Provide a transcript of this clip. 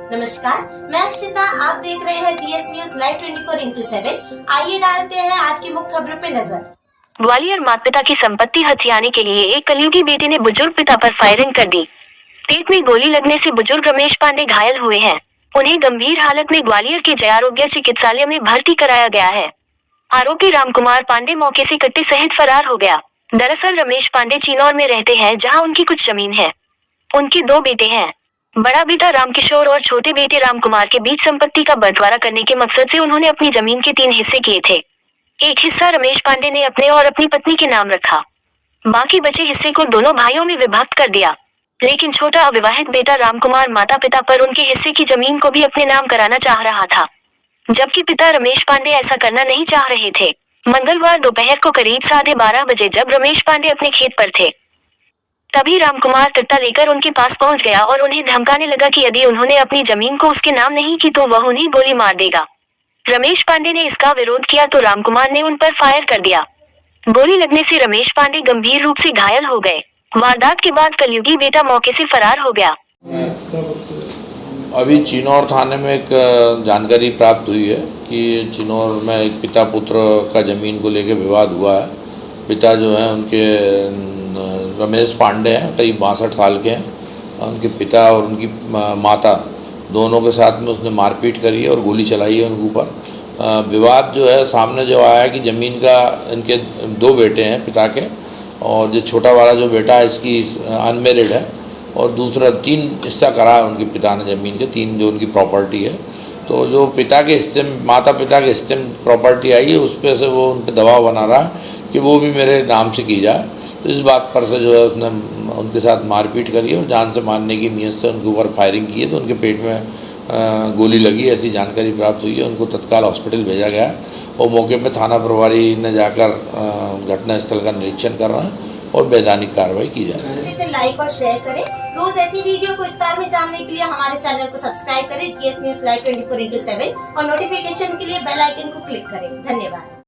नमस्कार, मैं अक्षिता। आप देख रहे हैं जीएस न्यूज लाइव 24/7। आइए डालते हैं आज की मुख्य खबरों पे नजर। ग्वालियर माता पिता की संपत्ति हथियाने के लिए एक कलयुगी बेटे ने बुजुर्ग पिता पर फायरिंग कर दी। पेट में गोली लगने से बुजुर्ग रमेश पांडे घायल हुए हैं। उन्हें गंभीर हालत में ग्वालियर के जयारोग्य चिकित्सालय में भर्ती कराया गया है। आरोपी रामकुमार पांडे मौके से कट्टे सहित फरार हो गया। दरअसल रमेश पांडे चिनौर में रहते हैं, जहां उनकी कुछ जमीन है। उनके 2 बेटे हैं। बड़ा बेटा रामकिशोर और छोटे बेटे रामकुमार के बीच संपत्ति का बंटवारा करने के मकसद से उन्होंने अपनी जमीन के 3 हिस्से किए थे। एक हिस्सा रमेश पांडे ने अपने और अपनी पत्नी के नाम रखा। बाकी बचे हिस्से को दोनों भाइयों में विभक्त कर दिया। लेकिन छोटा अविवाहित बेटा रामकुमार माता पिता पर उनके हिस्से की जमीन को भी अपने नाम कराना चाह रहा था, जबकि पिता रमेश पांडे ऐसा करना नहीं चाह रहे थे। मंगलवार दोपहर को करीब 12:30 बजे जब रमेश पांडे अपने खेत पर थे, तभी रामकुमार कट्टा लेकर उनके पास पहुंच गया और उन्हें धमकाने लगा कि यदि उन्होंने अपनी जमीन को उसके नाम नहीं की तो वह उन्हें गोली मार देगा। रमेश पांडे ने इसका विरोध किया तो रामकुमार ने उन पर फायर कर दिया। गोली लगने से रमेश पांडे गंभीर रूप से घायल हो गए। वारदात के बाद कलयुगी बेटा मौके से फरार हो गया। अभी चिनौर थाने में एक जानकारी प्राप्त हुई है कि चिनौर में एक पिता पुत्र का ज़मीन को लेकर विवाद हुआ है। पिता जो हैं उनके रमेश पांडे हैं, करीब 62 साल के हैं। उनके पिता और उनकी माता दोनों के साथ में उसने मारपीट करी है और गोली चलाई है उनके ऊपर। विवाद जो है सामने जो आया कि ज़मीन का, इनके 2 बेटे हैं पिता के, और जो छोटा वाला जो बेटा है इसकी अनमेरिड है, और दूसरा 3 हिस्सा करा है उनके पिता ने ज़मीन के, 3 जो उनकी प्रॉपर्टी है। तो जो पिता के हिस्से में, माता पिता के हिस्से में प्रॉपर्टी आई है, उस पर से वो उन पर दबाव बना रहा है कि वो भी मेरे नाम से की जाए। तो इस बात पर से जो है उसने उनके साथ मारपीट करी और जान से मारने की नीयत से उनके ऊपर फायरिंग की है। तो उनके पेट में गोली लगी, ऐसी जानकारी प्राप्त हुई है। उनको तत्काल हॉस्पिटल भेजा गया है और मौके पर थाना प्रभारी ने जाकर घटनास्थल का निरीक्षण कर रहे हैं और वैधानिक कार्रवाई की जा रही है। इसे लाइक और शेयर करें। रोज ऐसी वीडियो को विस्तार में जानने के लिए हमारे चैनल को सब्सक्राइब करें जीएस न्यूज लाइव 24/7 और नोटिफिकेशन के लिए बेल आइकन को क्लिक करें। धन्यवाद।